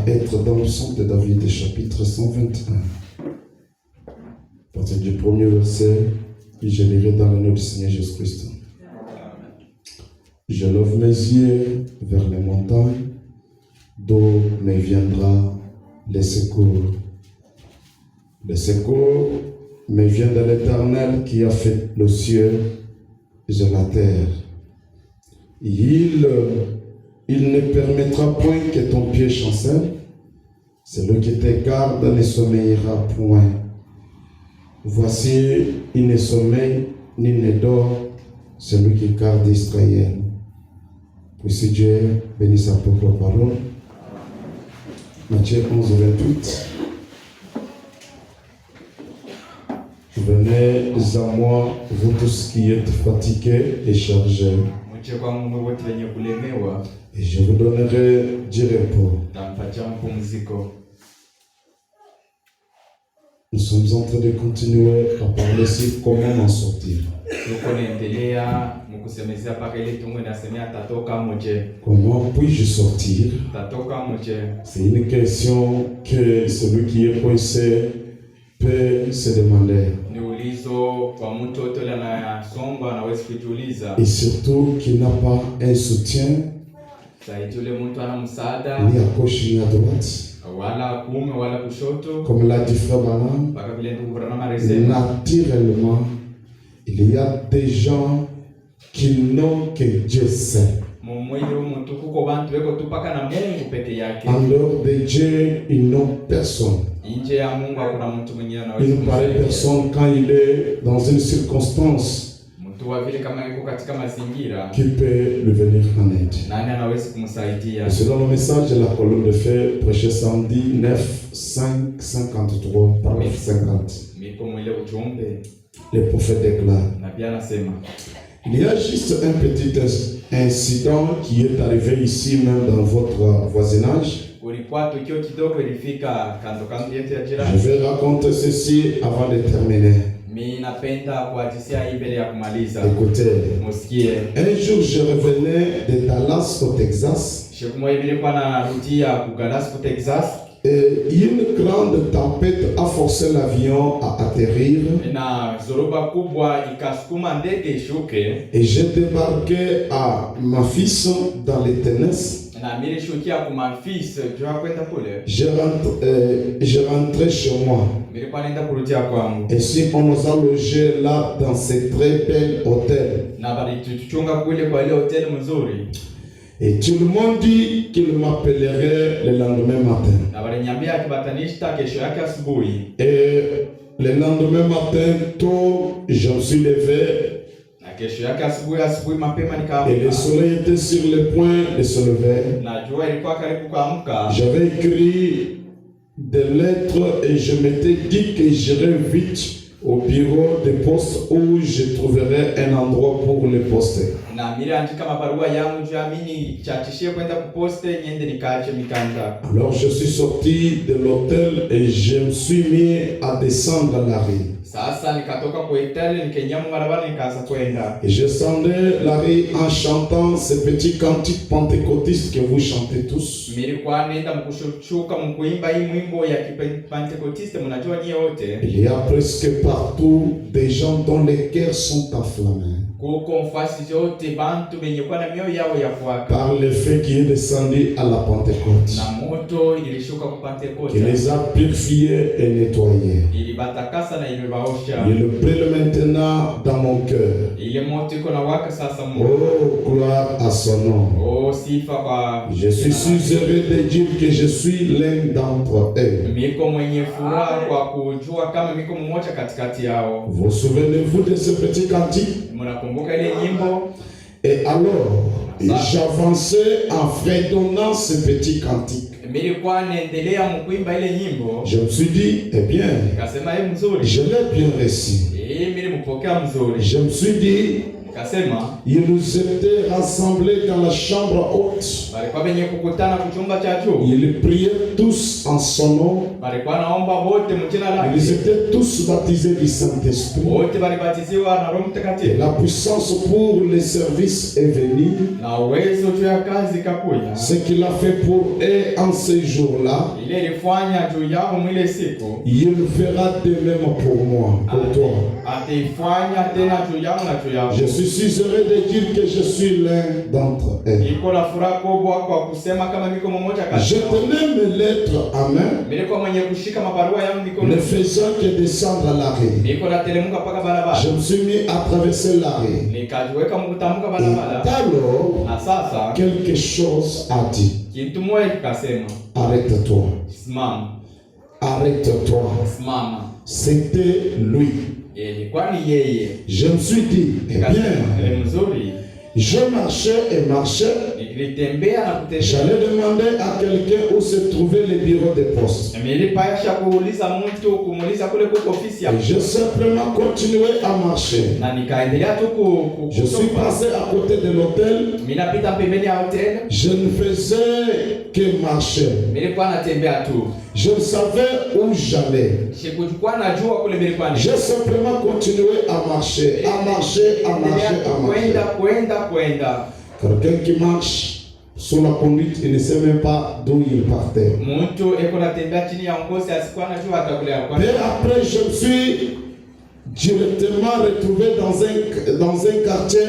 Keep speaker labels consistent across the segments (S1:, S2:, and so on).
S1: être dans le psaume de David, chapitre 121. À partir du premier verset, je lirai dans le nom du Seigneur Jésus-Christ. Je lève mes yeux vers les montagnes, d'où me viendra le secours. Le secours me vient de l'Éternel qui a fait le ciel et la terre. Il ne permettra point que ton pied chancelle. Celui qui te garde ne sommeillera point. Voici, il ne sommeille ni ne dort celui qui garde Israël. Puisque Dieu bénit sa propre parole. Matthieu 11, 28. Venez à moi, vous tous qui êtes fatigués et chargés, et je vous donnerai du repos. Nous sommes en train de continuer à parler sur comment en sortir. Comment puis-je sortir? C'est une question que celui qui est coincé peut se demander. Et surtout qu'il n'a pas un soutien, ni à gauche ni à droite. Comme l'a dit Frère Branham, naturellement, il y a des gens qui n'ont que Dieu seul. En dehors de Dieu, ils n'ont personne. Il ne paraît personne quand il est dans une circonstance qui peut lui venir en aide. Et selon le message de la colonne de feu, prêché samedi 9, 5, 53, paragraphe 50, le prophète déclare: il y a juste un petit incident qui est arrivé ici même dans votre voisinage. Je vais raconter ceci avant de terminer. Écoutez, un jour je revenais de Dallas au Texas. Et une grande tempête a forcé l'avion à atterrir. Et j'ai débarqué à Memphis dans les Tennessee. Je rentrais chez moi. Et si on nous a logé là dans ce très bel hôtel. Et tout le monde dit qu'il m'appellerait le lendemain matin. Et le lendemain matin, tôt, je me suis levé. Et le soleil était sur le point de se lever. J'avais écrit des lettres et je m'étais dit que j'irais vite au bureau de poste où je trouverais un endroit pour le poster. Alors je suis sorti de l'hôtel et je me suis mis à descendre la rue. Et je descendais la rue en chantant ces petits cantiques pentecôtistes que vous chantez tous. Il y a presque partout des gens dont les cœurs sont enflammés par le feu qui est descendu à la Pentecôte. Il les a purifiés et nettoyés. Il le brûle maintenant dans mon cœur. Oh, gloire à son nom. Je suis si heureux de dire que je suis l'un d'entre eux. Vous souvenez-vous de ce petit cantique? Et alors, j'avançais en fredonnant ce petit cantique. Je me suis dit, eh bien, je l'ai bien reçu. Je me suis dit,
S2: Nikasema
S1: ils étaient rassemblés dans la chambre haute.
S2: walikuwa wenye kukutana kuchumba cha juu.
S1: Ils priaient tous en son nom.
S2: Walikuwa naomba wote mjina lake.
S1: Ils étaient tous baptisés du Saint-Esprit.
S2: Wote walibatiziwa na Roho
S1: Et
S2: Mtakatifu.
S1: la puissance pour les services est venue.
S2: Na uwezo juu ya kazi ikakuja.
S1: Ce qu'il a fait pour eux en ces jours-là,
S2: Ile ilifanya juu yao mwile siku.
S1: il le fera de même pour moi, pour toi.
S2: Ataifanya tena juu yao na juu yao.
S1: Je suis heureux de dire que je suis l'un d'entre eux.
S2: Niko na furaha kubwa kwa kusema kama niko mmoja kati
S1: Je
S2: yao.
S1: tenais mes lettres à main,
S2: Niko mwenye kushika mabarua yangu
S1: ne
S2: mikono.
S1: faisant que descendre à l'arrêt.
S2: Niko na telemuka paka barabara.
S1: Je me suis mis à traverser l'arrêt.
S2: Nikajiweka mkutamka
S1: Et
S2: barabara.
S1: alors,
S2: Na sasa
S1: quelque chose a dit.
S2: kitu moja kikasema,
S1: Arrête-toi.
S2: simama,
S1: Arrête-toi.
S2: simama.
S1: C'était lui.
S2: Ilikuwa ni yeye.
S1: Je me suis dit, eh
S2: Nikasema
S1: bien,
S2: ile mzuri.
S1: je marchais et marchais.
S2: Nilitembea na kutembea.
S1: J'allais demander à quelqu'un où se trouvait le bureau de poste.
S2: Nilipasha kuuliza mtu kumuuliza kule kwa ofisi
S1: Et
S2: hapo.
S1: j'ai simplement continué à marcher.
S2: Na nikaendelea tu
S1: Je suis passé à côté de l'hôtel.
S2: Mimi napita pembeni ya hotel.
S1: Je ne faisais que marcher.
S2: Nilikuwa natembea tu.
S1: Je ne savais où j'allais.
S2: Sikuchukua najua kule nilikuwa ni.
S1: J'ai simplement continué à marcher, à marcher, à marcher, à marcher.
S2: Kwenda.
S1: Quelqu'un qui marche sous la conduite, il ne sait même pas d'où il partait.
S2: Mtu eko natembea chini ya ngozi asikuwa anajua hata kule alikuwa.
S1: Mais après, je me suis directement retrouvé dans un quartier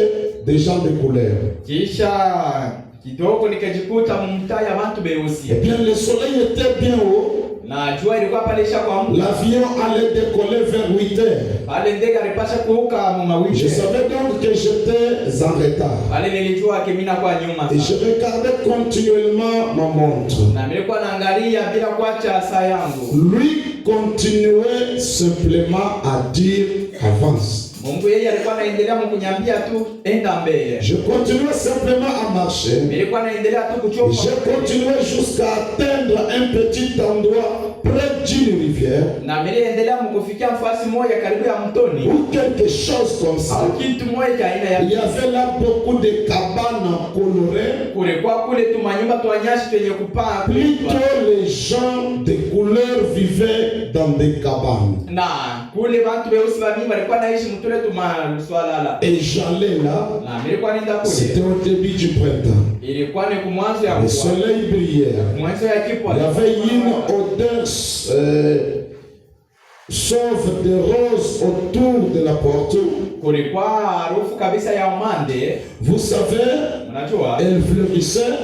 S1: de gens de couleur.
S2: Kisha kidogo nikajikuta mtaa ya watu beusi.
S1: Et bien, le soleil était bien haut.
S2: Na jua ilikuwa pale shaka mtu.
S1: L'avion allait décoller vers 8 heures.
S2: Pale ndege alipasha kuruka mawingu.
S1: Je savais donc que j'étais en retard.
S2: Pale nilijua kimina kwa nyuma
S1: Et
S2: sana.
S1: je regardais continuellement ma montre.
S2: Na nilikuwa naangalia bila kuacha saa yangu.
S1: Lui continuait simplement à dire avance.
S2: Mungu yeye alikuwa anaendelea mkunyambia tu enda mbele.
S1: Je continuais simplement à marcher.
S2: Nilikuwa naendelea tu kuchoka.
S1: J'ai continué jusqu'à atteindre un petit endroit près d'une rivière
S2: Na niliendelea mkufikia mfasi moja karibu ya mtoni.
S1: ou quelque chose comme ça.
S2: Au kitu moja cha aina ya
S1: Il y avait là beaucoup de cabanes colorées.
S2: kulikuwa kule tu manyumba tu anyashi yenye kupaa.
S1: Plutôt les gens de couleur vivaient dans des cabanes.
S2: Na kule watu weusi wa mimi walikuwa naishi mtole tu maswala la.
S1: Et j'allais là.
S2: Na nilikuwa nenda
S1: C'était
S2: kule.
S1: au début du printemps.
S2: Ilikuwa ni kumwanzo ya
S1: Le soleil brillait.
S2: mwanzo ya kipo.
S1: Il y avait une odeur sauve de roses autour de la porte.
S2: Kulikuwa harufu kabisa ya umande.
S1: Vous savez,
S2: Unajua?
S1: elle fleurissait.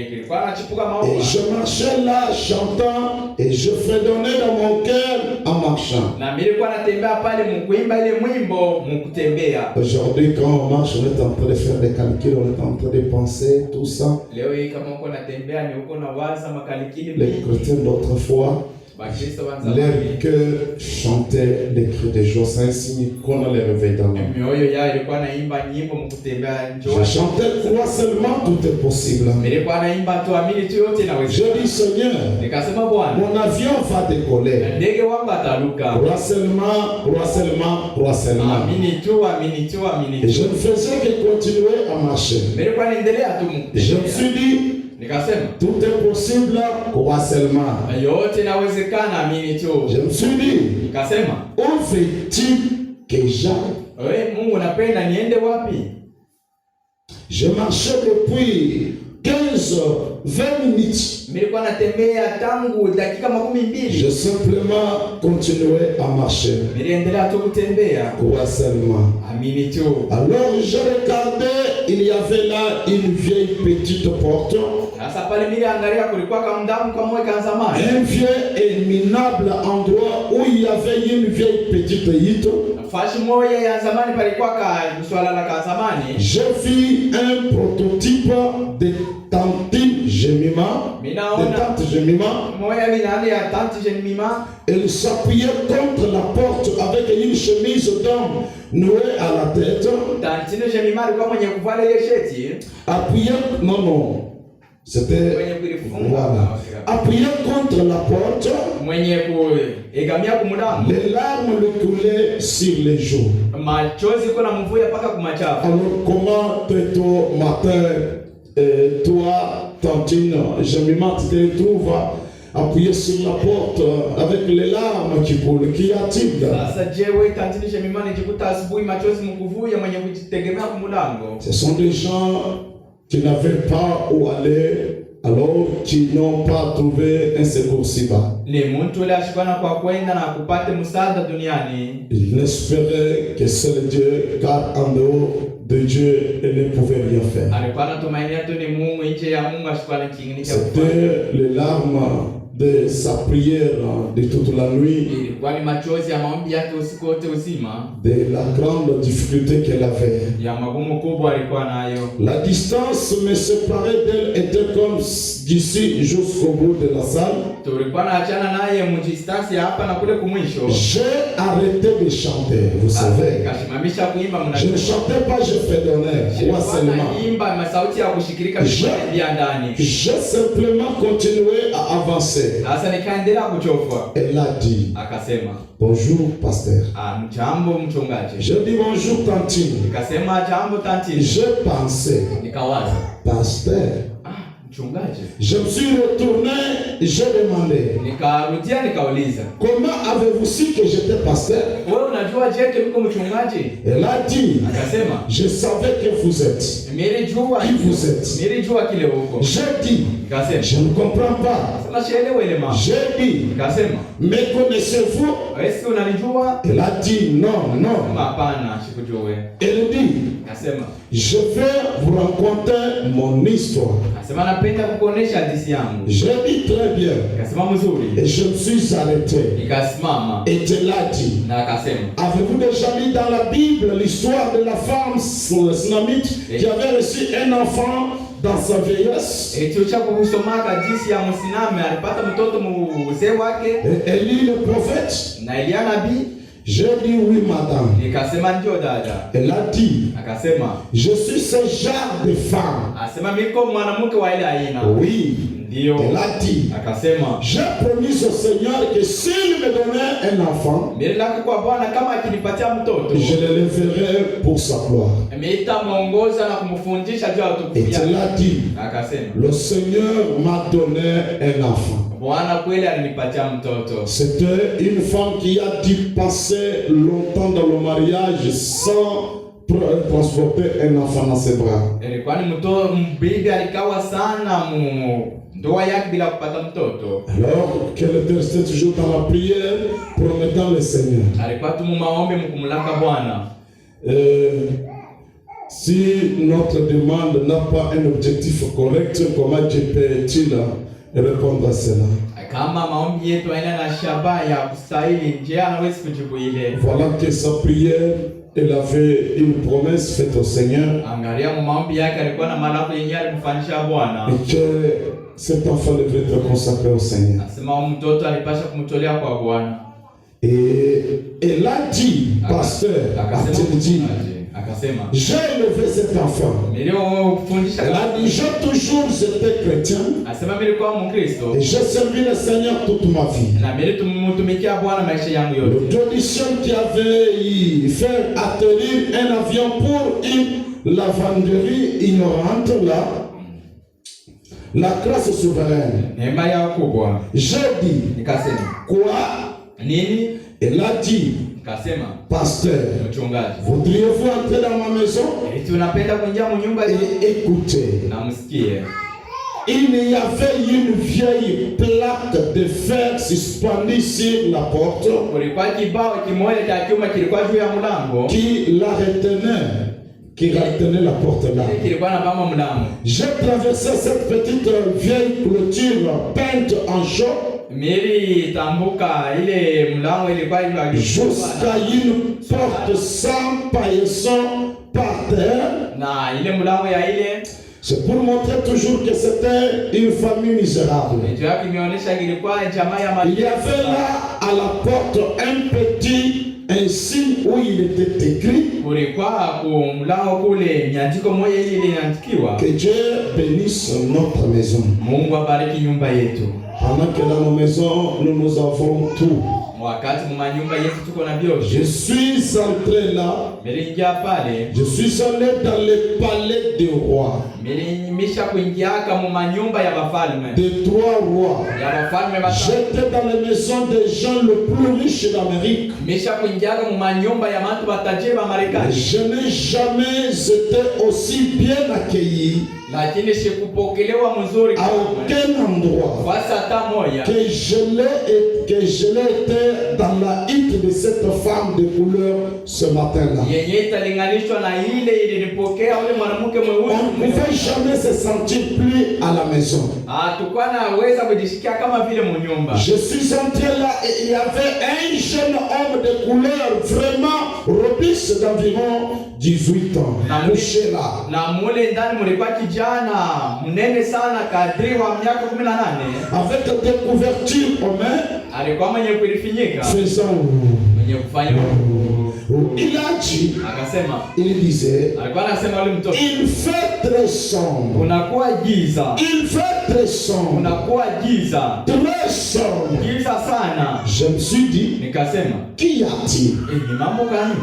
S2: Kulikuwa anachipuka
S1: Et
S2: maua.
S1: je marchais là, chantant, et je fredonnais dans mon cœur en marchant.
S2: Na nilikuwa natembea pale mkuimba ile mwimbo mkutembea.
S1: Aujourd'hui, quand on marche, on est en train de faire des calculs, on est en train de penser, tout ça.
S2: Leo hii kama uko natembea ni uko na waza makalikili
S1: Les chrétiens d'autrefois,
S2: Bakristo
S1: leur
S2: wanzamani.
S1: cœur chantait les cris de joie. C'est un signe qu'on a les réveils dans l'âme.
S2: Mioyo yao ilikuwa naimba nyimbo mkutembea njoo.
S1: Je chantais, crois seulement, tout est possible.
S2: Nilikuwa naimba tu amini tu yote na
S1: Je
S2: wewe.
S1: dis, Seigneur,
S2: Nikasema Bwana,
S1: mon avion va décoller.
S2: ndege wangu ataruka.
S1: Crois seulement, crois seulement, crois seulement.
S2: Amini tu, amini tu, amini
S1: Et je
S2: tu.
S1: ne faisais que continuer à marcher.
S2: Nilikuwa naendelea tu
S1: Et je me
S2: mkutembea.
S1: suis dit,
S2: Nikasema
S1: tout est possible, crois seulement.
S2: yote inawezekana, amini tu.
S1: Je me suis dit,
S2: Nikasema,
S1: où veux-tu que j'aille?
S2: wewe Mungu unapenda niende wapi?
S1: Je marchais depuis 15-20 minutes.
S2: Nilikuwa natembea tangu dakika 12.
S1: Je simplement continuais à marcher.
S2: Niliendelea tu kutembea.
S1: Crois seulement.
S2: Amini tu.
S1: Alors je regardais, il y avait là une vieille petite porte.
S2: Sasa pale mimi angalia kulikuwa kama ndamu kama mweka zamani.
S1: Un vieux et minable endroit où il y avait une vieille petite hutte.
S2: Fashi moja ya zamani palikuwa ka swala la ka zamani.
S1: J'ai vu un prototype de tantine Jemima. De tante Jemima.
S2: Moja binani ya tante Jemima.
S1: Elle s'appuyait contre la porte avec une chemise d'homme nouée à la tête.
S2: Tante Jemima alikuwa mwenye kuvala ile sheti.
S1: Appuyée, non. C'était, voilà. Appuyé contre la porte,
S2: mwenye kuegamia kumulango.
S1: les larmes lui coulaient sur les joues.
S2: machozi kuna mvuya paka kumachafu.
S1: Alors comment tôt matin, toi, Tantine, Jemima, tu te retrouves appuyé sur la porte avec les larmes qui coulent? Qu'y a-t-il?
S2: Sasa je wewe Tantine Jemima nijikuta asubuhi machozi mkuvuya mwenye kujitegemea kumulango?
S1: Ce sont des gens qui n'avaient pas où aller, alors qui n'ont pas trouvé un secours si bas.
S2: Ni mtu ule ashikana kwa kwenda na kupate msaada duniani.
S1: Il espérait que seul Dieu, car en dehors de Dieu, il ne pouvait rien faire.
S2: Alikuwa anatumainia tu ni Mungu, nje ya Mungu ashikana kingine cha kufanya.
S1: C'était les larmes de sa prière de toute la nuit,
S2: Ilikuwa ni machozi ya maombi yake usiku wote uzima,
S1: de la grande difficulté qu'elle avait.
S2: ya magumu kubwa alikuwa nayo.
S1: La distance me séparait d'elle était comme d'ici jusqu'au bout de la salle.
S2: Tulikuwa naachana naye mjistasi hapa na kule kumwisho.
S1: J'ai arrêté de chanter, vous savez.
S2: Kashimamisha kuimba
S1: Je ne chantais pas, je fredonnais, moi seulement.
S2: Imba masauti ya kushikirika vya ndani.
S1: J'ai simplement continué à avancer.
S2: Sasa nikaendelea kuchofwa.
S1: Elle a dit,
S2: Akasema,
S1: bonjour pasteur.
S2: Mjambo mchungaji.
S1: Je dis bonjour Tantine.
S2: Nikasema jambo Tantine.
S1: J'ai pensé,
S2: Nikawaza,
S1: pasteur.
S2: mchungaji.
S1: Je me suis retourné, j'ai demandé,
S2: Nikarudia nikauliza,
S1: comment avez-vous su que j'étais pasteur?
S2: wewe unajua je niko mchungaji?
S1: Elle a dit,
S2: Akasema,
S1: je savais que vous êtes.
S2: nilijua
S1: Qui vous êtes?
S2: Nilijua kile huko.
S1: J'ai dit,
S2: Nikasema,
S1: je ne comprends pas.
S2: sema sielewi ile mambo.
S1: J'ai dit,
S2: Nikasema,
S1: me connaissez-vous?
S2: wewe unanijua?
S1: Elle a dit, non, non.
S2: Sema hapana, sikujua.
S1: Elle dit,
S2: Nikasema,
S1: je vais vous raconter mon histoire.
S2: Akasema napenda kukuonesha hadithi yangu.
S1: J'ai dit très bien.
S2: Akasema mzuri.
S1: Et je me suis arrêté.
S2: Nikasimama.
S1: Et elle a dit,
S2: Na akasema,
S1: avez-vous déjà lu dans la Bible l'histoire de la femme sunamite qui avait reçu un enfant dans sa vieillesse?
S2: Tucha kusoma hadithi ya Msiname alipata mtoto mzee wake.
S1: Et Élie le prophète?
S2: Na Elia nabii?
S1: J'ai dit oui madame.
S2: Nikasema ndio dada.
S1: Elle a dit,
S2: Akasema,
S1: je suis ce genre de femme.
S2: Asema miko mwanamke wa ile aina.
S1: Oui.
S2: Ndio.
S1: Elle a dit,
S2: Akasema,
S1: j'ai promis au Seigneur que s'il me donnait un enfant,
S2: nililaka kwa Bwana kama akinipatia mtoto,
S1: je l'élèverai pour sa gloire.
S2: Nitamuongoza na kumfundisha juu ya utukufu
S1: Et
S2: wake.
S1: elle a dit,
S2: Akasema,
S1: le Seigneur m'a donné un enfant.
S2: Bwana kweli alinipatia mtoto.
S1: C'était une femme qui a dû passer longtemps dans le mariage sans transporter un enfant dans ses bras.
S2: Ilikuwa ni mtoto mbibi, alikawa sana ndoa yake bila kupata mtoto.
S1: Alors qu'elle était restée toujours dans la prière, promettant le Seigneur.
S2: Alikuwa tu maombi mkumulaka Bwana.
S1: Si notre demande n'a pas un objectif correct, comment Dieu peut-il répondre à cela?
S2: Kama maombi yetu haina na shabaha ya kustahili, je, anaweza kujibu ile?
S1: Voilà que sa prière, elle avait une promesse faite au Seigneur.
S2: Angalia maombi yake alikuwa na malaika yenyewe alimfanyisha Bwana.
S1: Et que cet enfant devait être consacré au Seigneur.
S2: Asema mtoto alipasha kumtolea kwa Bwana.
S1: Et elle a dit, pasteur, a-t-il dit,
S2: akasema,
S1: j'ai élevé cet enfant. Elle a dit, j'ai toujours été chrétien.
S2: Asema nilikuwa Mkristo.
S1: Et j'ai servi le Seigneur toute ma vie.
S2: Na mimi tumtumikia Bwana maisha yangu yote.
S1: L'audition qui avait fait atterrir un avion pour une lavanderie ignorante là, la grâce souveraine.
S2: Neema ya kubwa.
S1: J'ai dit,
S2: nikasema,
S1: quoi?
S2: Nini?
S1: Elle a dit,
S2: kasema,
S1: pasteur,
S2: mchungaji,
S1: voudriez-vous entrer dans ma maison?
S2: Tunapenda kuingia mnyumba
S1: et écoutez.
S2: Na msikie.
S1: Il y avait une vieille plaque de fer suspendue sur la porte.
S2: Kulikuwa kibao kimoja cha chuma kilikuwa juu ya mlango.
S1: Qui la retenait la porte là.
S2: Kilikuwa na bamba mlango.
S1: J'ai traversé cette petite vieille clôture peinte en chaux.
S2: Mimi tambuka ile mlango ilikuwa
S1: jusqu'à une porte sans paillasson par terre.
S2: Na ile mlango ya ile,
S1: c'est pour montrer toujours que c'était une famille misérable.
S2: Il y
S1: avait là à la porte un petit un signe où il était écrit que Dieu bénisse notre maison. Pendant que dans nos maisons, nous avons tout.
S2: wakati mumanyumba yetu tuko na byosho.
S1: Je suis entré là.
S2: Milingia pale.
S1: Je suis allé dans le palais des rois.
S2: Milimisha kuingiaka mumanyumba ya bafalme.
S1: Des 3 rois.
S2: Ya bafalme batatu.
S1: J'étais dans les maisons des gens le plus riches d'Amérique.
S2: Misha kuingiaka mumanyumba ya bantu batajiri ba Marekani.
S1: Je n'ai jamais été aussi bien accueilli
S2: Lakini sikupokelewa mzuri
S1: à aucun endroit
S2: basi hata moja
S1: que je l'ai été dans la hutte de cette femme de couleur ce matin-là.
S2: yenye italinganishwa na ile ilinipokea ule mwanamke mweusi.
S1: On ne pouvait jamais se sentir plus à la maison.
S2: Tukua naweza kujisikia kama vile munyumba.
S1: Je suis entré là et il y avait un jeune homme de couleur vraiment robuste d'environ 18 ans. Couché là.
S2: Na mule ndani mulikuwa kijana mnene sana kadri wa miaka 18.
S1: Avec des couvertures aux mains.
S2: Alikuwa mwenye kulifinyika.
S1: Faisant.
S2: Mwenye kufanya.
S1: Il a dit.
S2: Akasema.
S1: Il disait.
S2: Alikuwa anasema yule mtoto.
S1: Il fait très sombre.
S2: Unakuwa giza.
S1: Il fait très sombre.
S2: Unakuwa giza.
S1: Très sombre.
S2: Giza sana.
S1: Je me suis dit.
S2: Nikasema.
S1: Qu'y a-t-il?
S2: Ni mambo gani?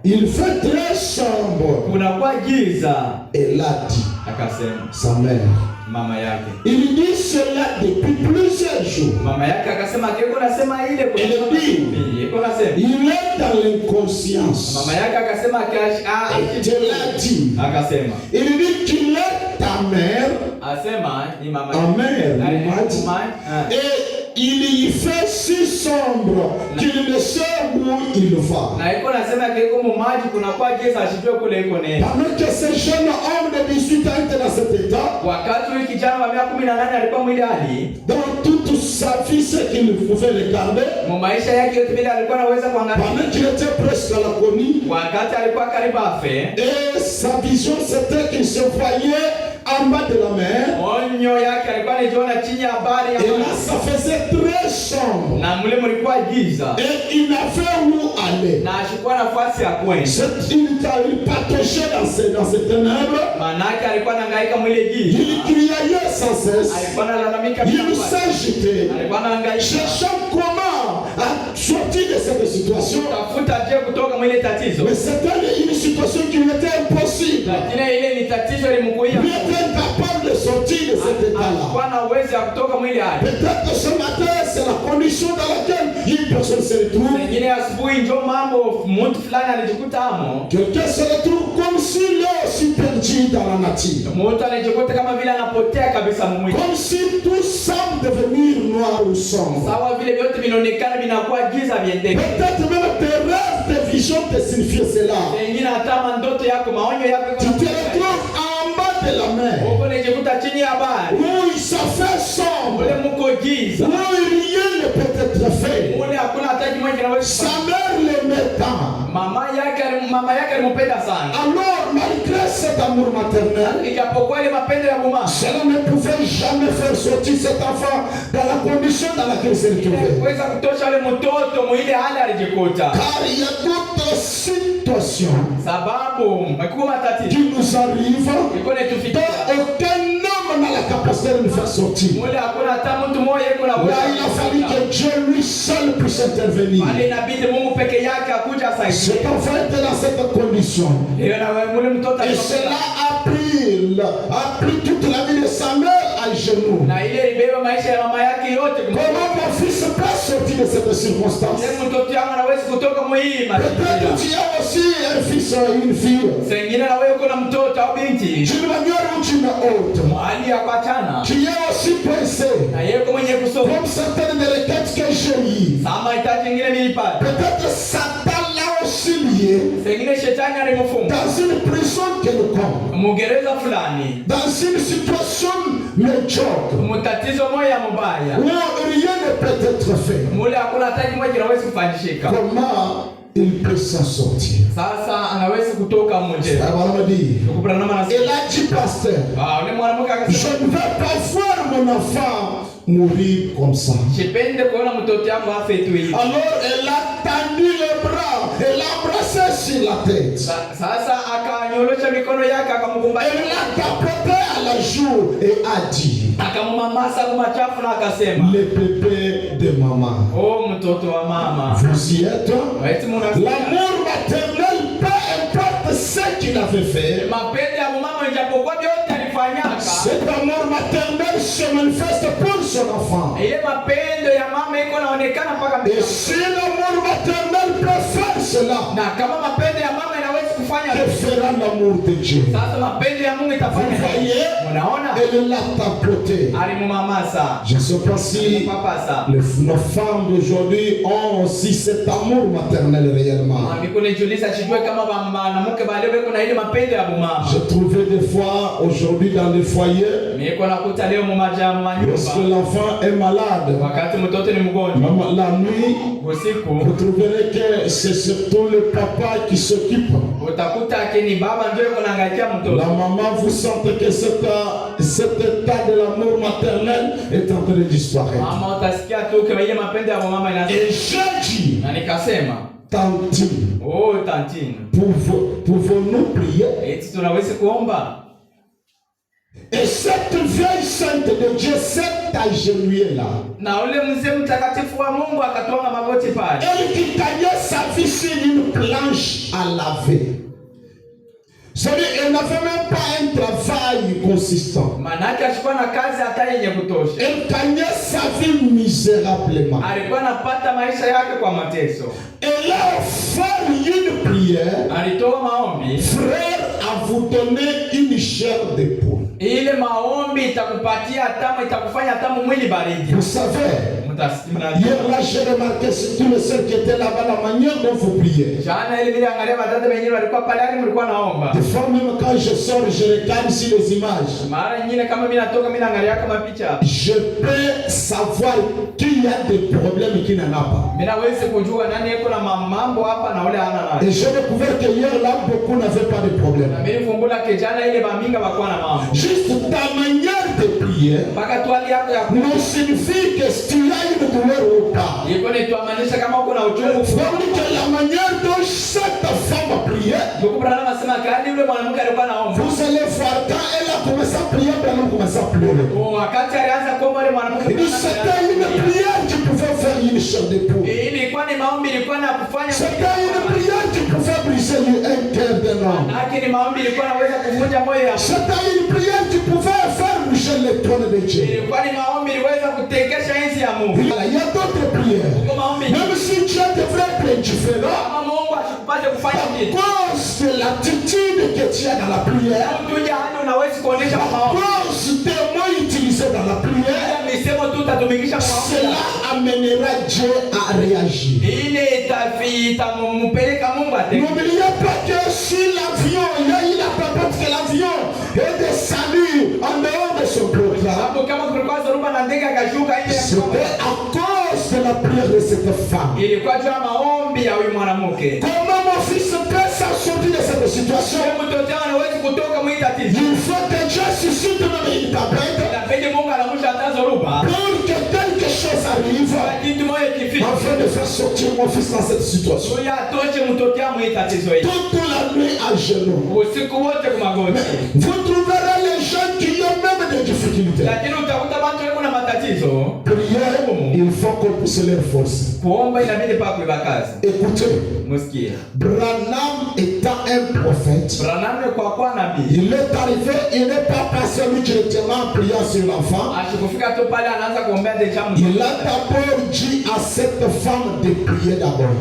S1: Il fait très sombre.
S2: Unakuwa giza.
S1: Elle a dit.
S2: Akasema.
S1: Sa mère.
S2: Mama yake.
S1: Il dit cela depuis plusieurs jours.
S2: Mama yake akasema kiko nasema ile kwa
S1: sababu
S2: iko nasema.
S1: Il est dans l'inconscience.
S2: Mama yake akasema
S1: elle a dit.
S2: Akasema.
S1: Il dit qu'il est ta mère.
S2: Asema ni mama
S1: yake. Et il y fait si sombre qu'il ne sait où il va.
S2: Na iko nasema kiko mumaji kuna kwa giza asijue kule iko nini.
S1: Pendant que ce jeune homme de 18 ans était dans cet état.
S2: Wakati yule kijana wa miaka 18 alikuwa mwili hali.
S1: Dans toute sa vie ce qu'il pouvait regarder.
S2: Mu maisha yake yote bila alikuwa anaweza kuangalia.
S1: Pendant qu'il était presque à l'agonie.
S2: Wakati alikuwa karibu afe.
S1: Et sa vision c'était qu'il se voyait en bas de la mer.
S2: Onyo yake alikuwa anajiona chini ya bahari ya maji.
S1: Et là ça faisait très sombre.
S2: Na mule mlikuwa giza.
S1: Et il n'avait où aller.
S2: Na ashikuwa nafasi ya kwenda.
S1: Il pataugeait dans ces ténèbres.
S2: Manake alikuwa anahangaika mwile giza.
S1: Il criait sans cesse.
S2: Alikuwa analalamika.
S1: Il s'agitait.
S2: Alikuwa anahangaika.
S1: Cherchant comment sortir de cette situation.
S2: Tafuta je kutoka mwile tatizo.
S1: Mais c'était une situation qui était impossible.
S2: Lakini ile ni tatizo lilimkuia.
S1: Il était incapable de sortir de cet état-là.
S2: Alikuwa na uwezo wa kutoka mwile hali.
S1: Peut-être que ce matin c'est la condition dans laquelle une personne se retrouve.
S2: Pengine asubuhi ndio mambo mtu fulani alijikuta amo.
S1: Quelqu'un se retrouve comme s'il est aussi perdu dans la nature.
S2: Mtu anajikuta kama vile anapotea kabisa mwili.
S1: Comme si tout semble devenir noir ou sombre.
S2: Sawa vile vyote vinaonekana vinakuwa giza viendeke.
S1: Peut-être même tes rêves, tes visions te signifient cela.
S2: Pengine hata ndoto yako, maonyo yako.
S1: Tu te retrouves en bas de la mer.
S2: Uko unajikuta chini ya bahari.
S1: Oui, ça fait sombre.
S2: Ule mko giza.
S1: Oui, rien ne peut être fait.
S2: Ule hakuna hata kimoja kinaweza.
S1: Sa mère l'aimait tant.
S2: Mama yake alimpenda sana.
S1: Alors, malgré cet amour maternel,
S2: ijapokuwa ile mapendo ya mama,
S1: cela ne pouvait jamais faire sortir cet enfant dans la condition dans laquelle il se retrouvait.
S2: Kuweza kutosha ule mtoto mwile hali alijikuta.
S1: Car il y a d'autres situations
S2: sababu makubwa matatizo
S1: qui nous arrivent
S2: iko netufikia.
S1: Aucun homme n'a la capacité de nous faire sortir.
S2: Mule hakuna hata mtu mmoja yuko na
S1: uwezo. Il a fallu que Dieu lui seul puisse intervenir.
S2: Bali inabidi Mungu peke yake akuja asaidie.
S1: Cet enfant était dans cette condition.
S2: Et
S1: cela a pris toute la vie de sa mère à genoux. Comment mon fils peut sortir de cette circonstance? Peut-être tu as aussi un fils ou une fille. D'une manière ou d'une autre. Qui est aussi pressé. Comme certaines des requêtes que j'ai eues. Peut-être Satan l'a aussi lié dans une prison quelconque, dans une situation médiocre où rien ne peut être fait. Comment il peut s'en sortir? Il a dit, pasteur, je ne vais pas voir mon enfant mourir comme ça. Alors elle a tendu les bras, elle l'a embrassé sur la tête. Elle l'a tapoté à la joue et a dit,
S2: akamumamasa kwa machafu na akasema,
S1: le bébé de maman.
S2: oh mtoto wa mama,
S1: Vous y êtes?
S2: eti munasikia
S1: L'amour maternel, peu importe ce qu'il avait fait,
S2: mapendo ya mama ijapokuwa vyote alifanyaka,
S1: cet amour maternel se manifeste pour son enfant.
S2: ile mapendo ya mama iko naonekana mpaka
S1: Et si l'amour maternel peut faire cela,
S2: na kama mapendo ya mama inaweza kufanya
S1: que fera l'amour de Dieu?
S2: sasa mapendo ya Mungu
S1: Vous
S2: itafanya nini?
S1: voyez,
S2: Unaona,
S1: elle l'a tapoté.
S2: alimumamasa
S1: Je ne sais pas si
S2: papasa.
S1: nos femmes d'aujourd'hui ont aussi cet amour maternel réellement.
S2: Amekujiuliza sijue kama mwanamke bado beko na ile mapendo ya mama.
S1: J'ai trouvé des fois aujourd'hui dans les foyers,
S2: Niko nakuta leo
S1: lorsque
S2: manyumba
S1: l'enfant est malade,
S2: wakati mtoto ni mgonjwa
S1: la nuit,
S2: usiku
S1: vous trouverez que c'est surtout le papa qui s'occupe.
S2: utakuta ni baba ndio yuko naangaikia
S1: La
S2: mtoto.
S1: maman, vous sentez que cet état de l'amour maternel est en train de disparaître.
S2: Mama utasikia tu kama ile mapendo ya mama inaanza.
S1: Et j'ai dit,
S2: Na nikasema,
S1: tantine,
S2: oh tantine,
S1: pouvons-nous prier?
S2: eti tunaweza kuomba.
S1: Et cette vieille sainte de Dieu s'est agenouillée là.
S2: Na ule mzee mtakatifu wa Mungu akatwanga magoti pale.
S1: Elle qui gagnait sa vie sur une planche à laver. C'est-à-dire, elle n'avait même pas un travail consistant.
S2: Manake alikuwa na kazi hata yenye kutosha.
S1: Elle gagnait sa vie misérablement.
S2: Alikuwa anapata maisha yake kwa mateso.
S1: Elle a fait une prière.
S2: Alitoa maombi.
S1: Frère, à vous donner une chair de poule.
S2: Ile maombi itakupatia tamu, itakufanya tamu mwili baridi.
S1: Vous savez, hier là j'ai remarqué sur tous les sœurs qui étaient là-bas la manière dont vous priez.
S2: Jana ile bila angalia matata wenyewe walikuwa pale, yani mlikuwa naomba.
S1: Des fois même quand je sors, je regarde sur les images.
S2: Mara nyingine kama mimi natoka mimi naangalia kama picha.
S1: Je peux savoir qu'il y a des problèmes qui n'en a pas.
S2: Mimi naweza kujua nani yuko na mambo hapa na ule hana
S1: Et
S2: nayo.
S1: j'ai découvert que hier là beaucoup n'avaient pas de problème.
S2: Na mimi fumbula kijana ile baminga bakuwa na mambo.
S1: Juste ta manière de prier
S2: Mpaka twali yako ya
S1: ne signifie que si tu as une douleur ou pas.
S2: iko ni tuamanisha kama uko na uchungu.
S1: Donc que la manière dont cette femme a prié,
S2: Ndugu brother anasema kadi yule mwanamke alikuwa anaomba.
S1: vous allez voir quand elle a commencé à prier, elle a commencé à pleurer.
S2: Wakati alianza kuomba yule mwanamke.
S1: Et c'était une prière qui pouvait faire une chair de poule.
S2: Ilikuwa ni maombi, ilikuwa na kufanya.
S1: C'était une prière qui pouvait briser un cœur d'un homme.
S2: Lakini maombi ilikuwa inaweza kuvunja moyo ya mtu.
S1: C'était une prière qui pouvait faire bouger les trônes de Dieu.
S2: Ilikuwa ni maombi iliweza kutekesha enzi ya Mungu.
S1: Il y a d'autres prières.
S2: Kwa maombi
S1: Même si Dieu devrait être indifférent,
S2: kama Mungu asikupate kufanya
S1: à
S2: kitu.
S1: cause de l'attitude que tu as dans la prière,
S2: Tuja hadi unaweza kuonesha kwa
S1: à
S2: maombi.
S1: cause des mots utilisés dans la prière,
S2: Misemo tu utatumikisha kwa maombi.
S1: cela amènera Dieu à réagir.
S2: Ile itampeleka Mungu atende.
S1: N'oubliez pas que si l'avion, il y a eu la tempête que l'avion est descendu en dehors de son programme,
S2: Hapo kama kulikuwa dhoruba na ndege akashuka ile.
S1: c'était à cause de la prière de cette femme.
S2: Ilikuwa juu ya maombi ya huyu mwanamke.
S1: Comment mon fils peut s'en sortir de cette situation?
S2: Mtoto wangu hawezi kutoka mwa tatizo.
S1: Il faut que Dieu suscite même une tempête
S2: Inabidi Mungu anamusha hata dhoruba.
S1: pour que quelque chose arrive
S2: Kitu moja kifike.
S1: afin de faire sortir mon fils dans cette situation.
S2: Soya atoshe mtoto wangu hii tatizo hili.
S1: Toute la nuit à genoux.
S2: Usiku wote kwa magoti.
S1: Vous trouverez les gens qui ont même des difficultés.
S2: Lakini utakuta watu wako na matatizo.
S1: Prière, il faut qu'on puisse les forcer.
S2: Kuomba inabidi pa kuiba kazi.
S1: Écoutez,
S2: Msikie.
S1: Branham étant un prophète,
S2: Branham kwa nabii.
S1: il est arrivé, il n'est pas passé lui directement en priant sur l'enfant.
S2: Akifika tu pale anaanza kuombea deja mtu.
S1: Il a d'abord dit à cette femme de prier d'abord.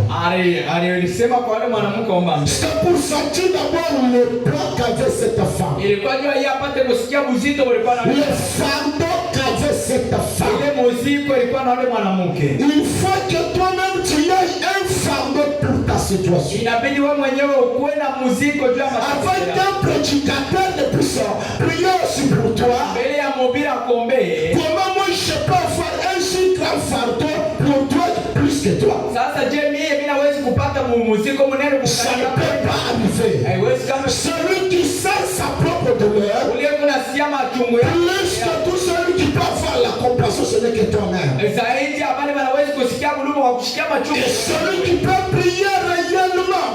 S2: Alisema kwa yule mwanamke omba.
S1: C'est pour sentir d'abord le poids qu'avait cette femme.
S2: Ilikuwa jua yeye apate kusikia uzito ulikuwa na
S1: Le fardeau qu'avait cette femme.
S2: ile muziki ilikuwa na yule mwanamke.
S1: Il faut que toi-même tu aies un fardeau pour ta situation.
S2: Inabidi wewe mwenyewe ukuwe na muziki juu ya
S1: Avec
S2: matatizo.
S1: un prédicateur de puissance, priez aussi pour toi.
S2: Mbele ya mobile akombee.
S1: Comment moi je peux avoir un si grand fardeau pour toi plus que toi?
S2: Sasa je mimi naweza kupata muziki mnene
S1: Ça ne peut pas arriver.
S2: haiwezi kama
S1: Celui qui sent sa propre douleur,
S2: ule kunasikia machungu ya
S1: plus que tout celui qui peut avoir la compassion, ce n'est que toi-même.
S2: zaidi abale wanaweza kusikia mlumo wa kushikia machungu.
S1: Et celui qui peut prier réellement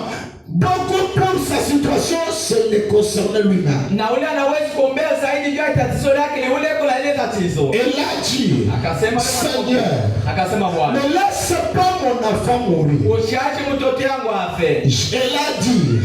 S1: beaucoup pour sa situation, c'est le concerner lui-même.
S2: Na ule anaweza kuombea zaidi juu ya tatizo lake ni ule kuna ile tatizo.
S1: Et là dit,
S2: Akasema
S1: Seigneur,
S2: akasema Bwana,
S1: ne laisse pas mon enfant mourir.
S2: usiache mtoto yangu afe.
S1: Elle a dit,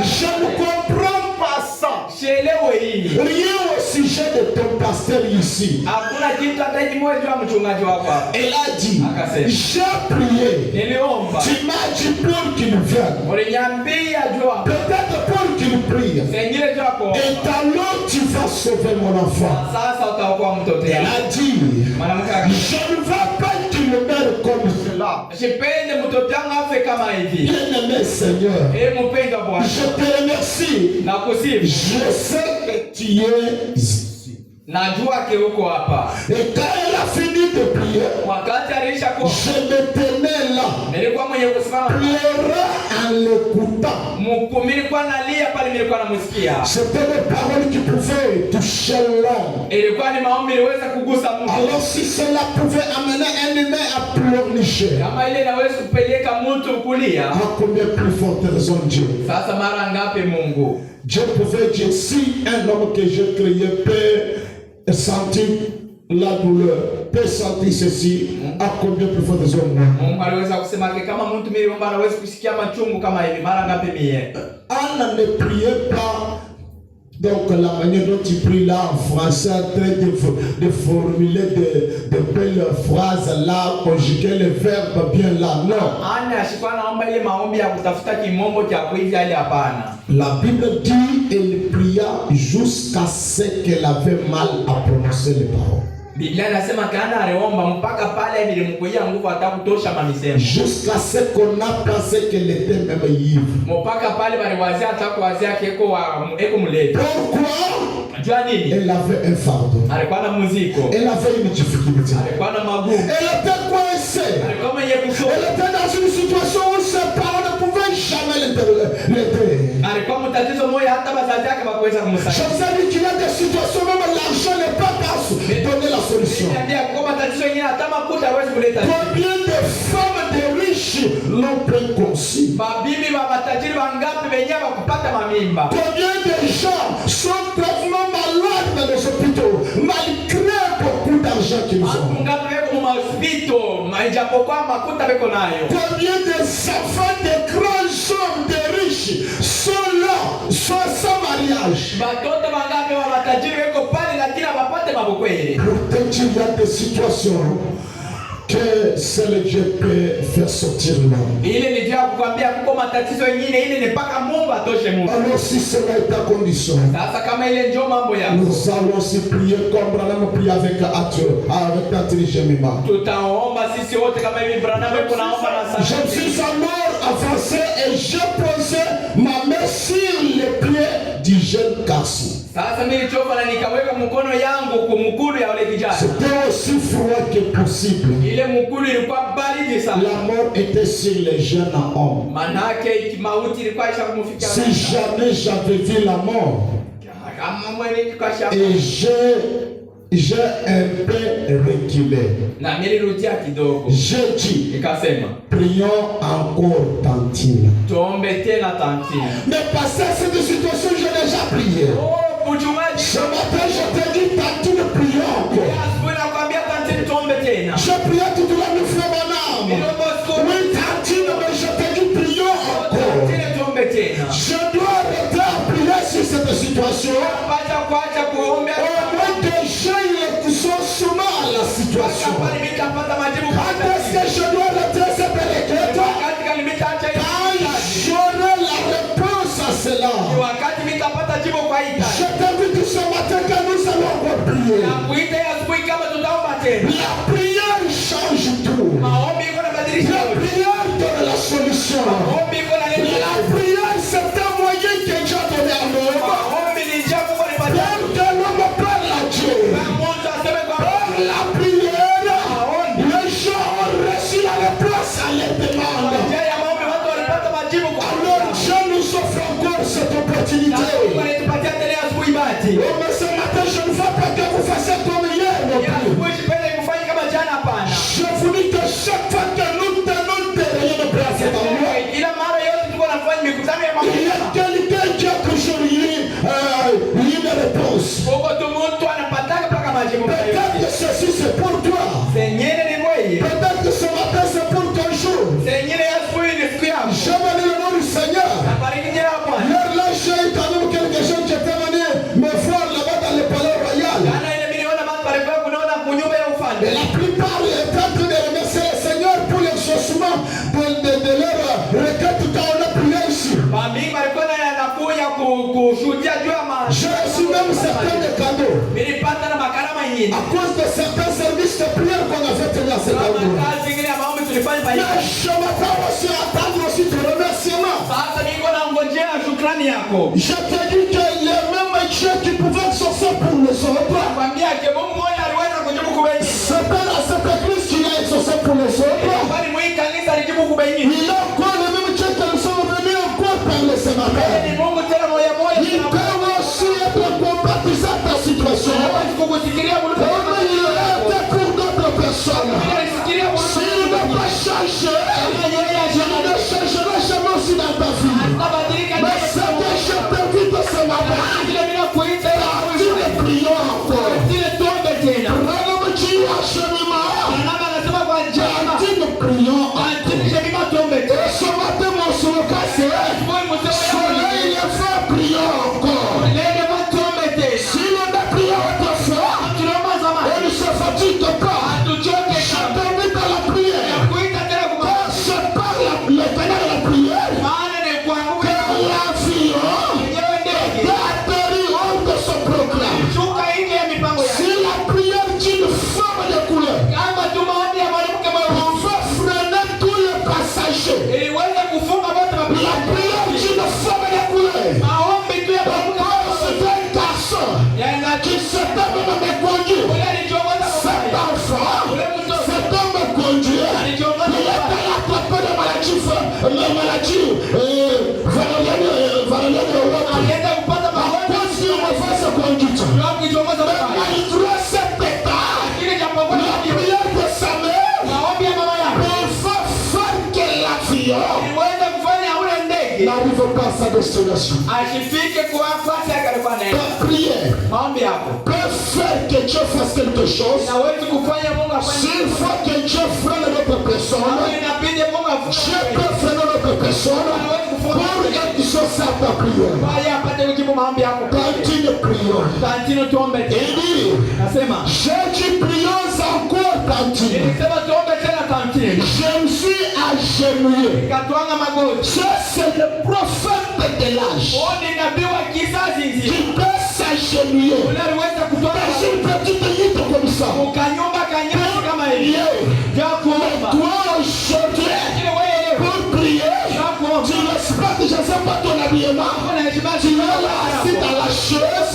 S1: je ne comprends pas ça.
S2: Sielewe hii.
S1: Rien au sujet de ton pasteur ici.
S2: Hakuna kitu hata kimoja juu ya mchungaji wako hapa.
S1: Elle a dit,
S2: Akasema,
S1: j'ai prié.
S2: niliomba.
S1: Tu m'as dit pour qu'il vienne.
S2: Uliniambia juu hapa.
S1: Peut-être pour qu'il prie.
S2: Sengine juu hapo.
S1: Et alors tu vas sauver mon enfant.
S2: Sasa utaokoa mtoto
S1: Elle
S2: yangu.
S1: a dit,
S2: Mwanamke akasema,
S1: je ne veux pas qu'il meure comme cela.
S2: sipende mtoto yangu afe kama hivi.
S1: Bien-aimé Seigneur,
S2: Mpendwa Bwana,
S1: je te remercie.
S2: nakusifu.
S1: Je sais que tu es ici.
S2: Najua uko hapa.
S1: Et quand elle a fini de prier,
S2: Wakati alisha kwa
S1: je me tenais là,
S2: nilikuwa mwenye kusimama
S1: pleurant en l'écoutant.
S2: nilikuwa nalia pale, nilikuwa namusikia.
S1: C'était des paroles qui pouvaient toucher l'homme.
S2: Ilikuwa ni maombi iliweza kugusa mtu.
S1: Alors si cela pouvait amener un humain à pleurnicher,
S2: Kama ile inaweza kupeleka mtu kulia,
S1: à combien plus forte raison Dieu.
S2: sasa mara ngapi Mungu?
S1: Dieu pouvait dire, si un homme que j'ai créé peut sentir la douleur, peut sentir ceci, à combien plus forte raison moi.
S2: Mungu aliweza kusema kama mtu mimi anaweza kusikia machungu kama hivi, mara ngapi mie?
S1: Anne ne priait pas. Donc la manière dont tu pries là en français, en train de formuler de belles phrases là, conjuguer les verbes bien là, non.
S2: Ana ashikuwa naomba ile maombi ya kutafuta kimombo cha kuiza ile, hapana.
S1: La Bible dit elle pria jusqu'à ce qu'elle avait mal à prononcer les paroles.
S2: Biblia inasema kana aliomba mpaka pale ilimkuia nguvu hata kutosha mamisemo.
S1: Jusqu'à ce qu'on a pensé qu'elle était même ivre.
S2: Mpaka pale waliwazia hata kuwazia eko mlevi.
S1: Pourquoi?
S2: Jua nini?
S1: Elle avait un fardeau.
S2: Alikuwa na muziko.
S1: Elle avait une difficulté.
S2: Alikuwa na magumu.
S1: Elle était coincée.
S2: Alikuwa mwenye kusoma.
S1: Elle était dans une situation où ses parents ne pouvaient jamais l'aider.
S2: Alikuwa mtatizo moja hata bazazi yake hawakuweza kumsaidia.
S1: Je sais dire qu'il y a des situations même l'argent n'est pas capable de donner la solution.
S2: Niambia kwa matatizo yenyewe hata makuta hawezi kuleta.
S1: Combien de femmes de riches l'ont préconçu?
S2: Mabibi wa matajiri wangapi wenyewe wakupata mamimba?
S1: Combien de gens sont gravement malades dans les hôpitaux malgré beaucoup d'argent qu'ils ont?
S2: Ngapi weko mu hospitalo maijapokuwa makuta weko nayo?
S1: Combien de enfants de grands hommes de riches sont là, sont sans mariage?
S2: Batoto wangapi wa matajiri weko pale lakini hawapate mabokweli?
S1: Pourtant il y a des situations que seul Dieu peut faire sortir l'homme.
S2: Ile ni jua kukwambia kuko matatizo mengine ile ni paka Mungu atoshe Mungu.
S1: Alors si cela est ta condition,
S2: Sasa kama ile ndio mambo yako,
S1: nous allons aussi prier comme Branham prie avec Tantri Jemima.
S2: tutaomba sisi wote kama hivi Branham yuko naomba na sasa.
S1: Je suis alors avancé et je posais ma main sur les pieds du jeune garçon.
S2: Sasa mimi nilichofa na nikaweka mkono yangu kwa mkulu ya yule kijana.
S1: C'était aussi froid que possible.
S2: Ile mkulu ilikuwa baridi sana.
S1: La mort était sur les jeunes hommes.
S2: Manake mauti ilikuwa ishakumfikia.
S1: Si jamais j'avais vu la mort,
S2: kama mwenye tukasha
S1: et j'ai un peu reculé.
S2: na nilirudia kidogo.
S1: J'ai dit,
S2: Nikasema,
S1: prions encore Tantine.
S2: tuombe tena Tantine.
S1: Mais passé cette situation, j'ai déjà prié.
S2: Oh, mchungaji.
S1: Ce matin, je t'ai dit, Tantine, prions encore.
S2: Asubuhi nakwambia Tantine tuombe tena.
S1: Je priais toute la nuit, frère Manam. Oui, Tantine, mais je t'ai dit, prions encore.
S2: Tantine tuombe tena.
S1: Je dois arrêter à prier sur cette situation.
S2: Acha kuacha kuomba.
S1: Au moins déjà, ils sont souvent à la situation.
S2: Kama nitapata majibu kwa
S1: Quand est-ce que je dois arrêter cette requête?
S2: katika limitacha hiyo.
S1: Quand j'aurai la réponse à cela.
S2: Wakati nitapata jibu kwa hii.
S1: Je t'invite ce matin que nous allons encore prier.
S2: Na kuita asubuhi kama tutaomba tena.
S1: La prière change tout.
S2: Maombi iko na badilisha.
S1: La prière donne la solution.
S2: Maombi iko na
S1: La prière, c'est un moyen que Dieu a donné à l'homme.
S2: maombi ni jambo kwa
S1: Pour que l'homme parle à Dieu.
S2: Mungu aseme kwa
S1: Par la prière, les gens ont reçu la réponse à leurs demandes.
S2: njia ya maombi watu walipata majibu kwa
S1: Alors Dieu nous offre encore cette opportunité.
S2: Mungu anatupatia tena asubuhi bati.
S1: Oh, mais ce matin, je ne veux pas que vous fassiez comme hier non plus.
S2: Asubuhi sipende kufanya kama jana, hapana.
S1: Je vous dis que chaque fois que nous tenons derrière nos bras, c'est en moi.
S2: Ila mara yote tuko nafanya mikutano ya majibu
S1: Peut-être que ceci c'est pour toi.
S2: Senyene ni wewe.
S1: Peut-être que ce matin c'est pour ton jour.
S2: Senyene asubuhi ni siku yako.
S1: Je bénis le nom du Seigneur.
S2: Bariki jina la Bwana.
S1: Hier là, j'ai eu quand même quelque chose qui était venu me voir là-bas dans le palais royal.
S2: Jana ile miliona mambo pale kunaona kunyumba ya
S1: Et
S2: ufalme.
S1: la plupart étaient en train de remercier le Seigneur pour l'exaucement de leur requête quand on a prié ici.
S2: Mimi alikuwa anakuja kushuhudia juu ya maana.
S1: J'ai reçu même certains de cadeaux.
S2: Nilipata na makarama nyingi.
S1: À cause de certains services de prière qu'on avait tenus à cet endroit.
S2: Kazi nyingine ya maombi tulifanya pale.
S1: Mais je m'attends aussi à attendre aussi ton remerciement.
S2: Sasa niko na ngojea shukrani yako.
S1: Je te dis qu'il y a même un Dieu qui pouvait exaucer pour les autres.
S2: Nakwambia ke Mungu mmoja aliweza kujibu kwa wengine.
S1: C'est pas dans cette église qu'il a exaucé pour les autres.
S2: Bali mwi kanisa alijibu kwa wengine.
S1: Il a encore le même Dieu que nous sommes venus encore parler ce matin.
S2: Ni Mungu tena moja moja.
S1: Il peut aussi être compatissant ta situation.
S2: Kukusikilia Mungu.
S1: Comme il est pour d'autres personnes. S'il ne peut pas changer, il ne changera jamais aussi dans ta vie. Mais c'est que je t'invite ce matin. Parti de prions encore. Renomme-tu acheminement. Parti de prions encore. Et ce matin, mon soleil, il est fait prions encore. Si l'on a prié autrefois, on ne se fatigue pas. Je t'invite à la prière. Car c'est par l'éternel la prière que l'avion d'atterrir hors de son programme. Si la prière d'une femme de couleur pouvait freiner tous les passagers, la prière d'une femme de couleur, c'était un garçon qui s'était même conduit. Cet enfant, cet homme conduit, il était attrapé de maladie variolée d'Europe. À cause d'une mauvaise conduite. Malgré cet état, la prière de sa mère pouvait faire que l'avion n'arrive pas à sa destination. Ta prière peut faire que Dieu fasse quelque chose. S'il faut que Dieu freine notre personne, Dieu peut freiner notre personne pour exaucer ta prière. Continue prions. Il dit, j'ai dit prions encore continue. Je me suis agenouillé. Ça c'est le prophète de l'âge qui peut s'agenouiller dans une petite lutte comme ça. Toi aujourd'hui, pour prier, tu respectes, je ne sais pas ton habillement, tu es là assis dans la chaise,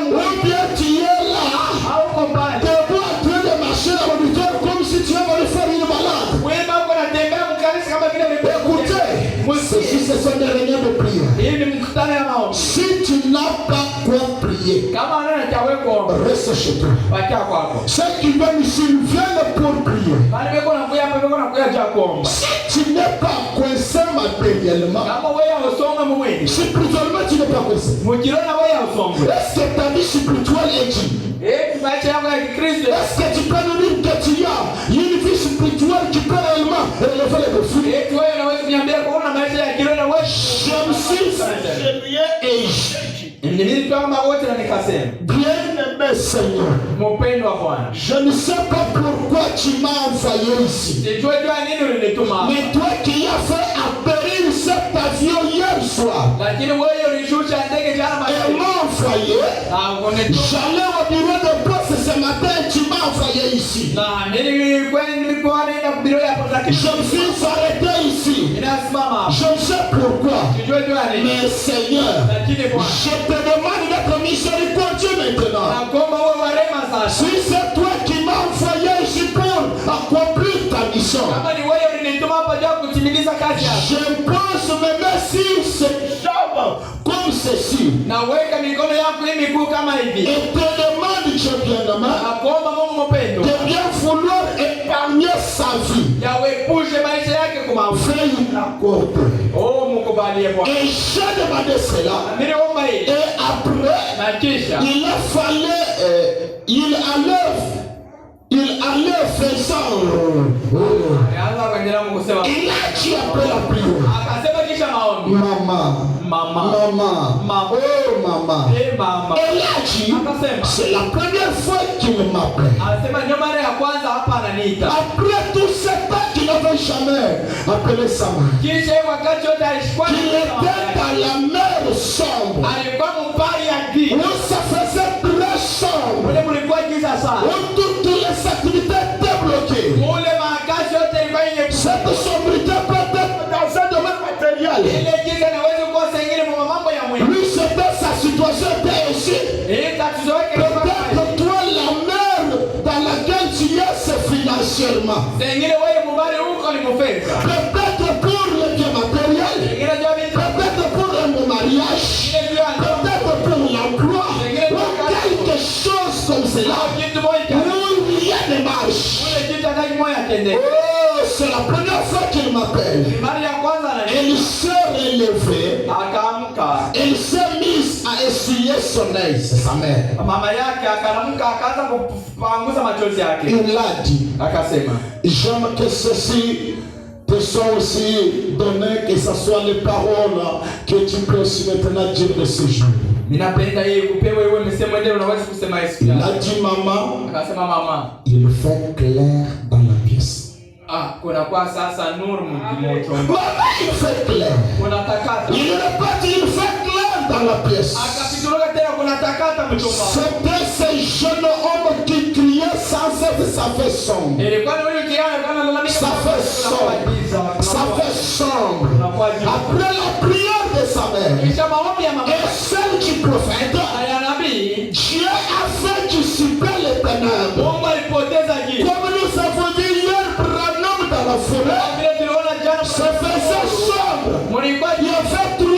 S1: ou bien tu es là, debout en train de marcher dans l'auditoire comme si tu es venu faire une balade. Écoutez, ceci ce sont des réunions de prière. Si tu n'as pas quoi prier, reste chez toi. Ceux qui viennent ici viennent pour prier. Si tu n'es pas coincé matériellement, spirituellement tu n'es pas coincé. Est-ce que ta vie spirituelle est digne? Est-ce que tu peux nous dire que tu as une vie spirituelle qui peut réellement élever les défis? Je me suis agenouillé et bien-aimé Seigneur, je ne sais pas pourquoi tu m'as envoyé ici. Mais toi qui as fait apérir cet avion hier soir et m'as envoyé, j'allais au bureau de poste ce matin, tu m'as envoyé ici. Je me suis arrêté ici. Je ne sais pourquoi. Mais Seigneur, je te demande d'être miséricordieux maintenant. Si c'est toi qui m'as envoyé ici pour accomplir ta mission, je pense mes mains sur ces jambes comme ceci. Et te demande, Dieu bien-aimé, de bien vouloir épargner sa vie. Fais une accorde. Et j'ai demandé cela. Et après, il a fallu, il allait faire ça. Il a dit après la prière. Maman. Elle a dit, c'est la première fois qu'il m'appelle. Après tout ce temps qu'il n'avait jamais appelé sa mère. Qu'il était dans la mer sombre. Où ça faisait très sombre. Où toutes les activités étaient bloquées. Cette sombrité peut être dans un domaine matériel. Lui, c'était sa situation était ici. Peut-être toi, la mer dans laquelle tu es, c'est financièrement. Peut-être pour le bien matériel. Peut-être pour un mariage. Peut-être pour l'emploi. Pour quelque chose comme cela. Où il y a des marches. Oh, c'est la première fois qu'il m'appelle. Il s'est relevé. Il s'est mis à essuyer son œil. C'est sa mère. Il l'a dit. J'aime que ceci te soit aussi donné, que ce soit les paroles que tu peux aussi maintenant dire de ce jour. Il a dit maman, il fait clair dans la pièce. Maman, il fait clair. Il n'a pas dit il fait clair dans la pièce. C'était ce jeune homme qui criait sans cesse, ça fait sombre. Ça fait sombre. Ça fait sombre. Après la prière de sa mère et celle du prophète, Dieu a fait dissiper les ténèbres. Comme nous avons dit hier, Branham dans la forêt, ça faisait sombre. Il y avait trop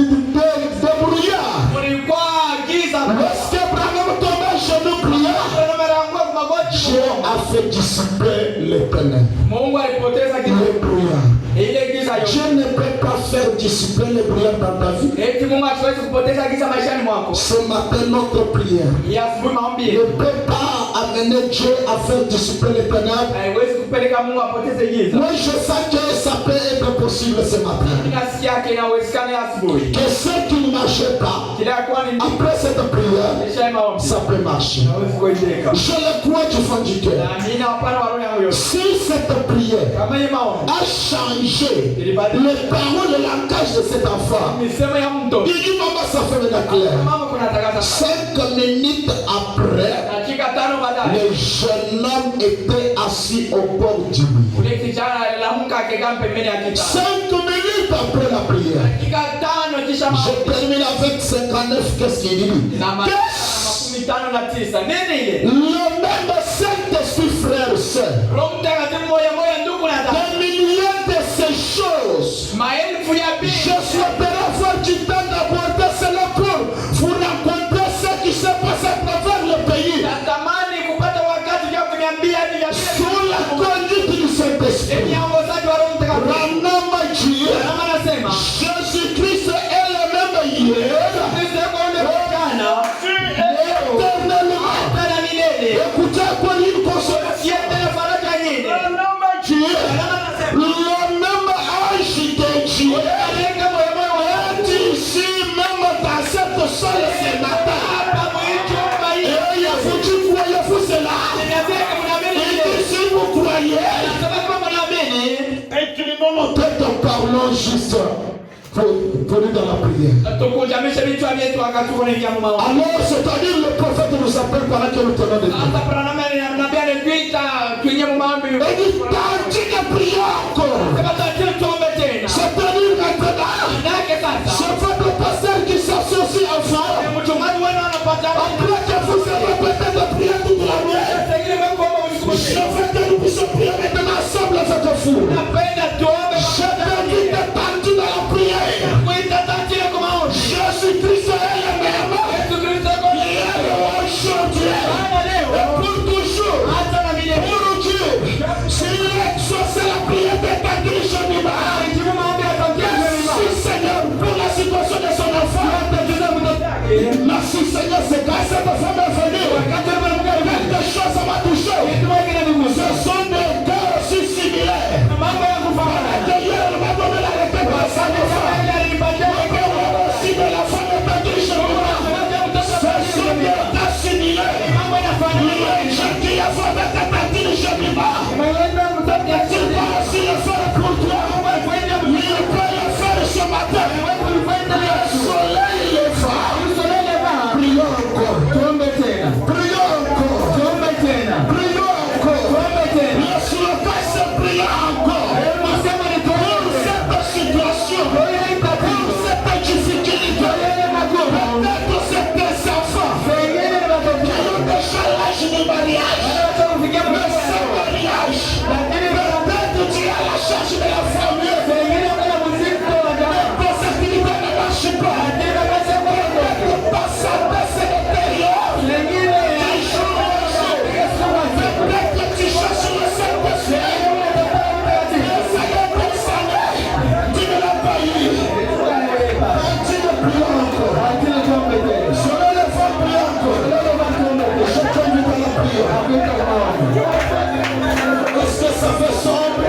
S1: de brouillard. Lorsque Branham tombait chez nous prière, Dieu a fait dissiper les ténèbres, les brouillards. Dieu ne peut pas faire dissiper les brouillards dans ta vie. Ce matin, notre prière ne peut pas amener Dieu à faire dissiper les ténèbres. Moi, je sens que ça peut être possible ce matin. Que ce qui ne marchait pas, après cette prière, ça peut marcher. Je le crois du fond du cœur. Si cette prière a changé les paroles, le langage de cet enfant, il dit maman, ça fait maintenant clair. 5 minutes après, le jeune homme était assis au bord du lit. 5 minutes après la prière, je termine avec 59. Qu'est-ce qu'il dit? Le même Saint-Esprit, frère et soeur, des milliers de ces choses, je souhaiterais avoir du temps d'aborder cela pour vous raconter ce qui se passe à travers le pays. Sous la conduite du Saint-Esprit, Jésus-Christ est le même hier, écoutez quoi il consolation. Le même ange de Dieu est ici même dans cette salle ce matin. Et vous croyez-vous cela? Et si vous croyez, inclinons nos têtes en parlant juste pour nous dans la prière. Alors, c'est-à-dire le prophète nous appelle pendant que nous tenons des prières. Et dit, tandis que prions encore. C'est-à-dire maintenant, c'est votre pasteur qui s'associe ensemble. Après que vous avez peut-être prié toute la nuit, je veux que nous puissions prier maintenant ensemble avec vous. Je t'invite à tenter dans la prière. Jésus-Christ est le même. Hier, aujourd'hui, et pour toujours. Pour Jackie a fait avec ta partie de Jabima. Tu vas aussi le faire pour toi. Il peut le faire ce matin. Le soleil lèvera. Prions encore. Prions encore. Prions encore. Laisse le passe prier encore. Pour cette situation. Pour cette difficulté. Peut-être c'est tes enfants. Qui ont déjà l'âge du mariage. Mais ce mariage. Peut-être tu as la charge de la famille. Tes activités ne marchent pas. Peut-être pas ça baisse l'intérieur. Peut-être tu cherches le Saint-Esprit. Ça y est, des années. Tu ne l'as pas eu. Tu ne plus encore. Je ne le fais plus encore. Je t'invite à la prière. Est-ce que ça fait sombre?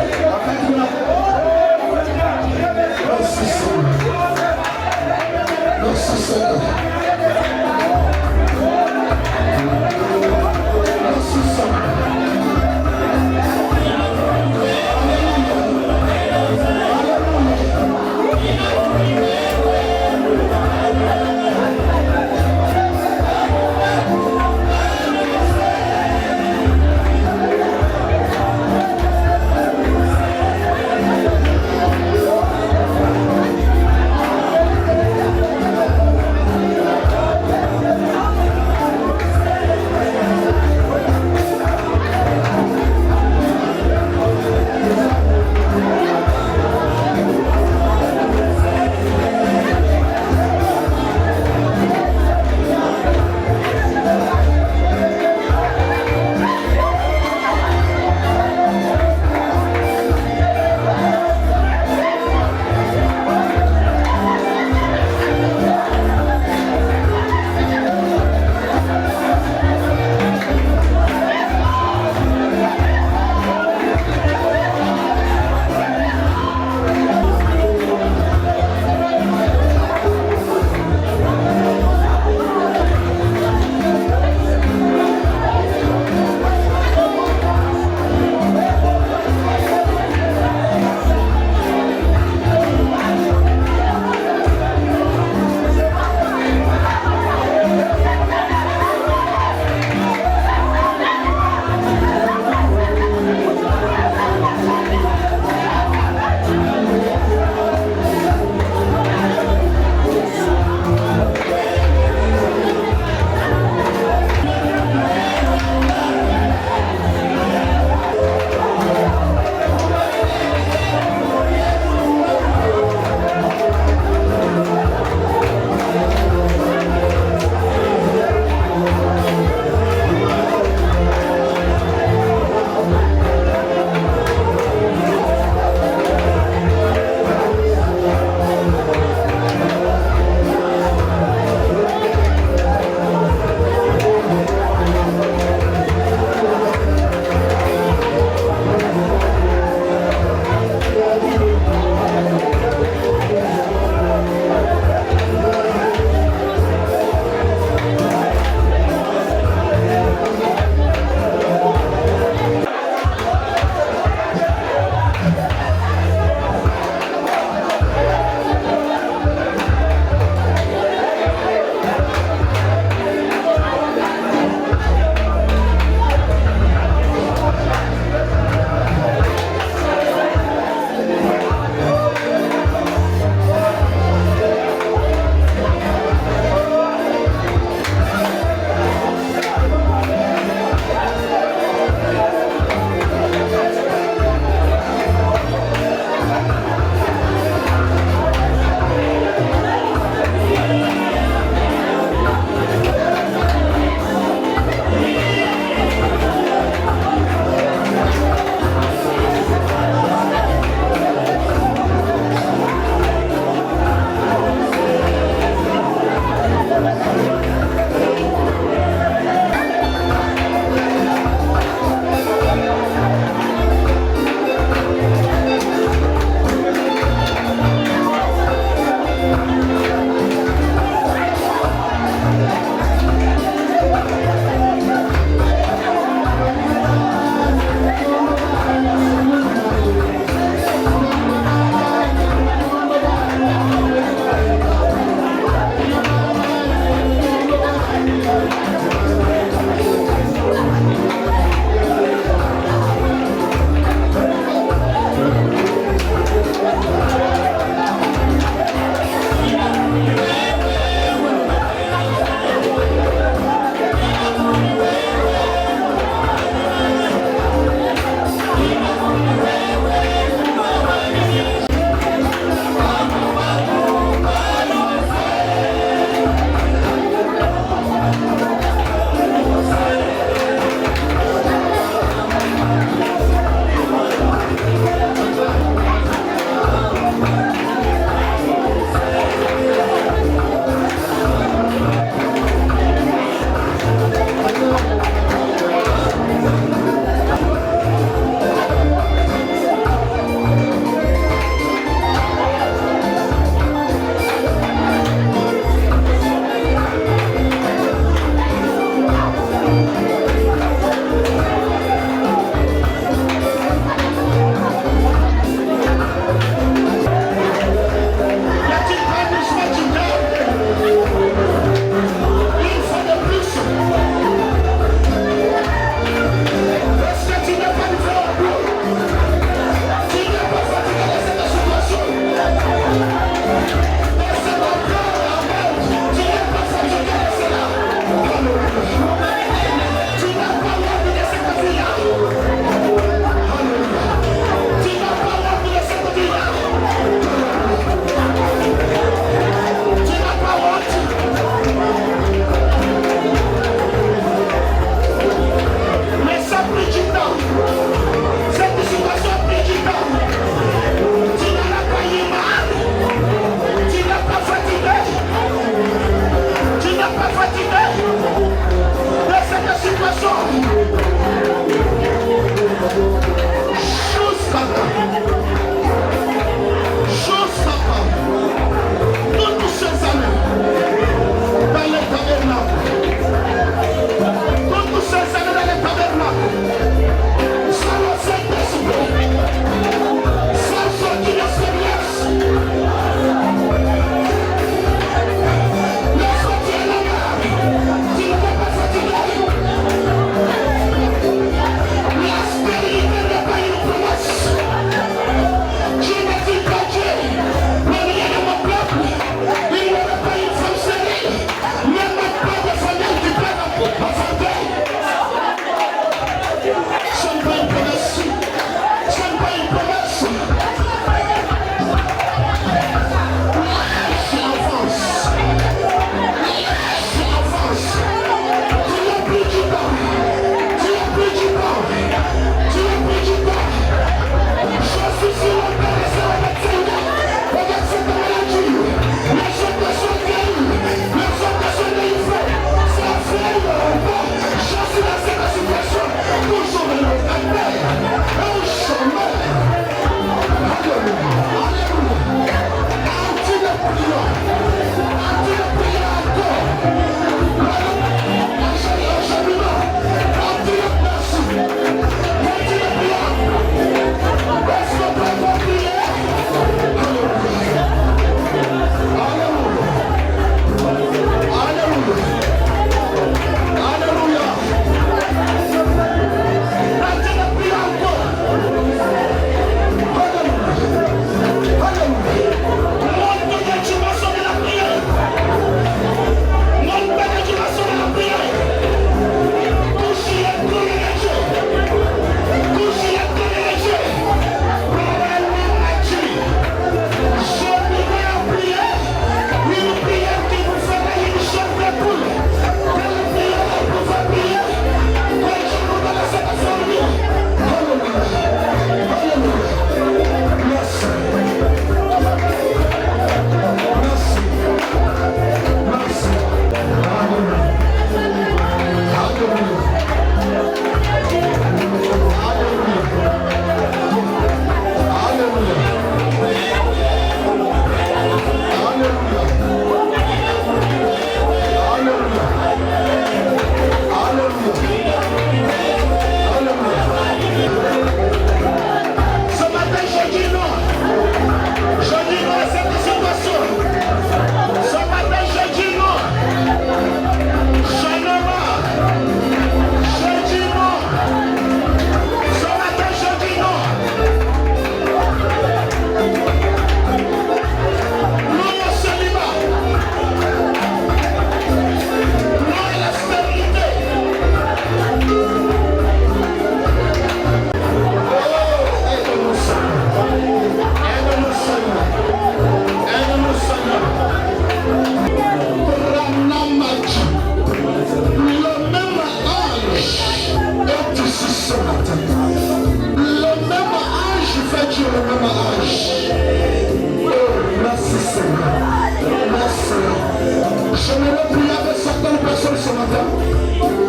S3: matin.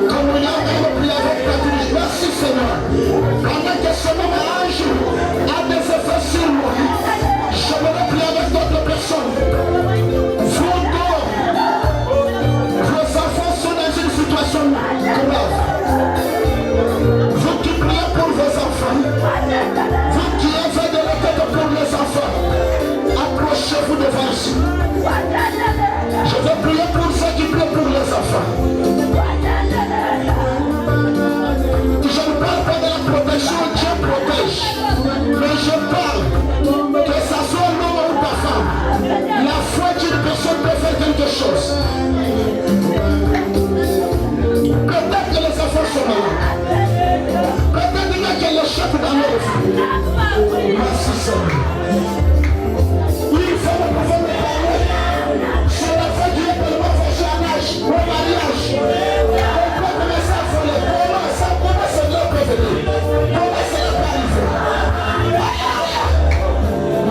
S3: Communion avec le prière avec gratitude. Merci Seigneur. Pendant que ce même ange a des effets sur moi, je vais prier avec d'autres personnes. Vos enfants sont dans une situation grave. Vous qui priez pour vos enfants, vous qui avez de la tête pour les enfants, approchez-vous devant ici. Je vais prier pour ceux qui prient pour les enfants. Je ne parle pas de la protection, Dieu protège. Mais je parle, que ça soit l'homme ou ta femme, la foi d'une personne peut faire quelque chose. Peut-être que les enfants sont malades. Peut-être qu'il y a quelque chose dans leur vie. Merci Seigneur. Oui, il faut me pouvoir me parler. C'est la foi qui est tellement fâchée à l'âge, au mariage. On peut commencer à voler. Comment cela peut venir? Comment cela peut arriver?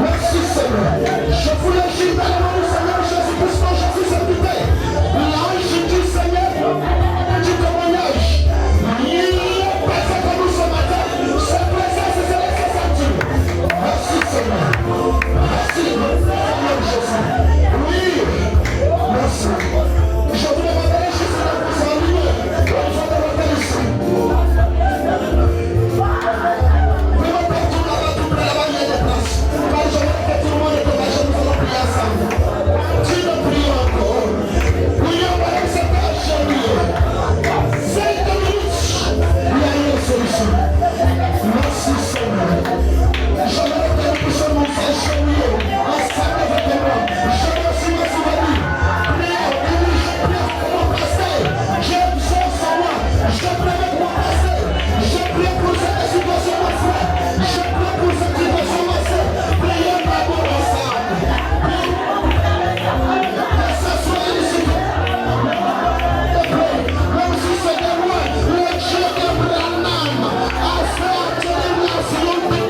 S3: Merci Seigneur. Je vous le dis dans le nom du Seigneur Jésus-Christ, quand je suis occupé. L'ange du Seigneur, du témoignage, il est passé comme nous ce matin. Sa présence est laissée sentir. Merci Seigneur. Merci Seigneur Jésus. Oui. Merci. Je vous demanderai juste de vous ennuyer. Il faut de rentrer ici. Vraiment partout là-bas, tout près là-bas, il y a des places. Quand je vois que tout le monde est engagé, nous allons prier ensemble. Tu ne pries encore. Prions avec cet agenouillé. 5 minutes. Il y a une solution. Merci Seigneur. Je me rappelle que je nous agenouillé. Ensemble avec moi. Je me suis souvenu. Prions, prions pour mon pasteur. J'ai besoin de moi. Je prie avec mon pasteur. Je prie pour cette situation, mon frère. Je prie pour cette situation, ma soeur. Prions d'abord ensemble. Que ce soit ici. Même si c'est de loin, le Dieu d'Abraham a fait attirer la volonté.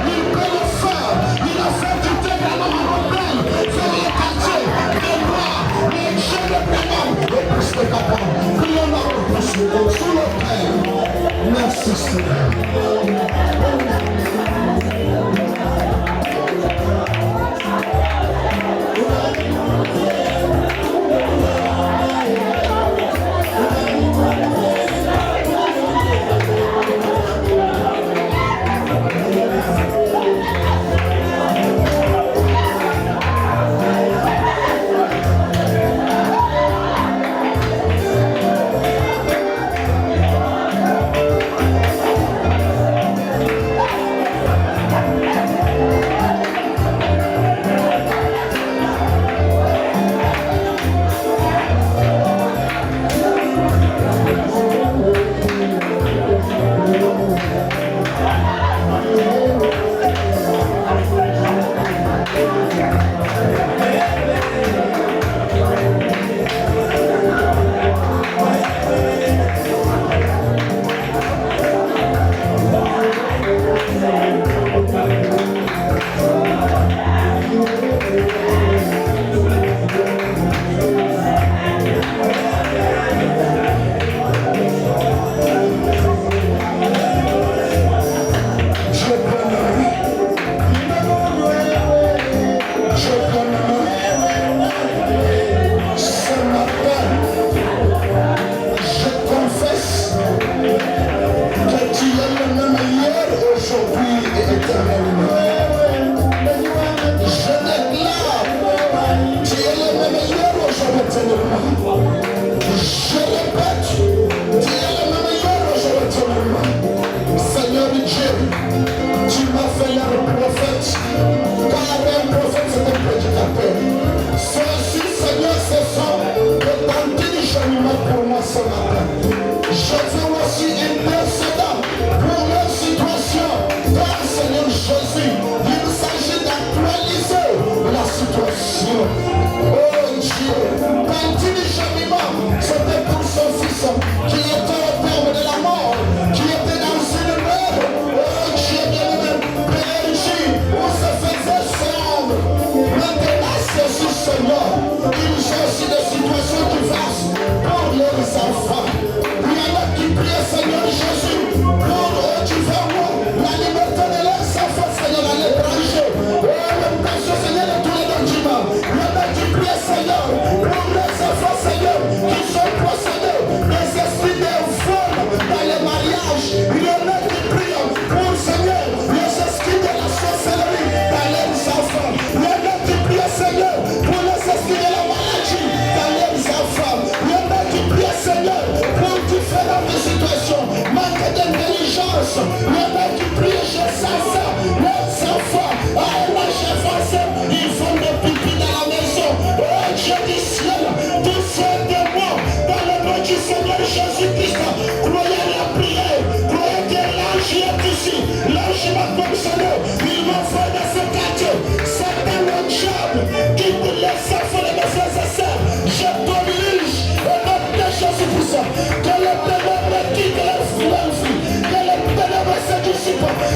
S3: Il peut le faire. Il a fait du télégramme en montagne. Vers les quartiers, les noirs, les Dieu d'Abraham. Et plus que capable. Prions d'abord sous le Père. Merci Seigneur.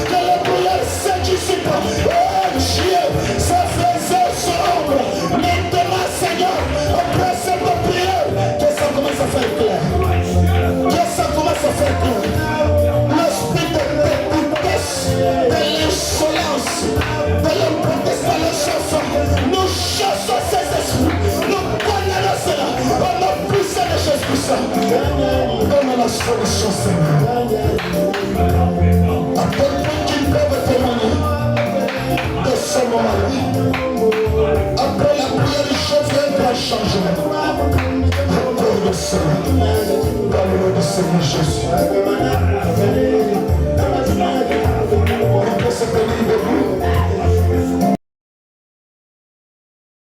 S3: Que la prière s'anticipe. Oh Dieu, ça faisait sombre. Maintenant, Seigneur, après cette prière, que ça commence à faire clair. Que ça commence à faire clair. L'esprit de petitesse, de l'insolence, de l'impotence, de la chanson. Nous chassons ces esprits. Nous condamnons cela. On a poussé les choses pour ça. Donne la solution, Seigneur. À quel point qu'ils peuvent témoigner de ce moment-là. Après la prière, je viendrai changer. Accorde le Seigneur. Dans le nom du Seigneur Jésus.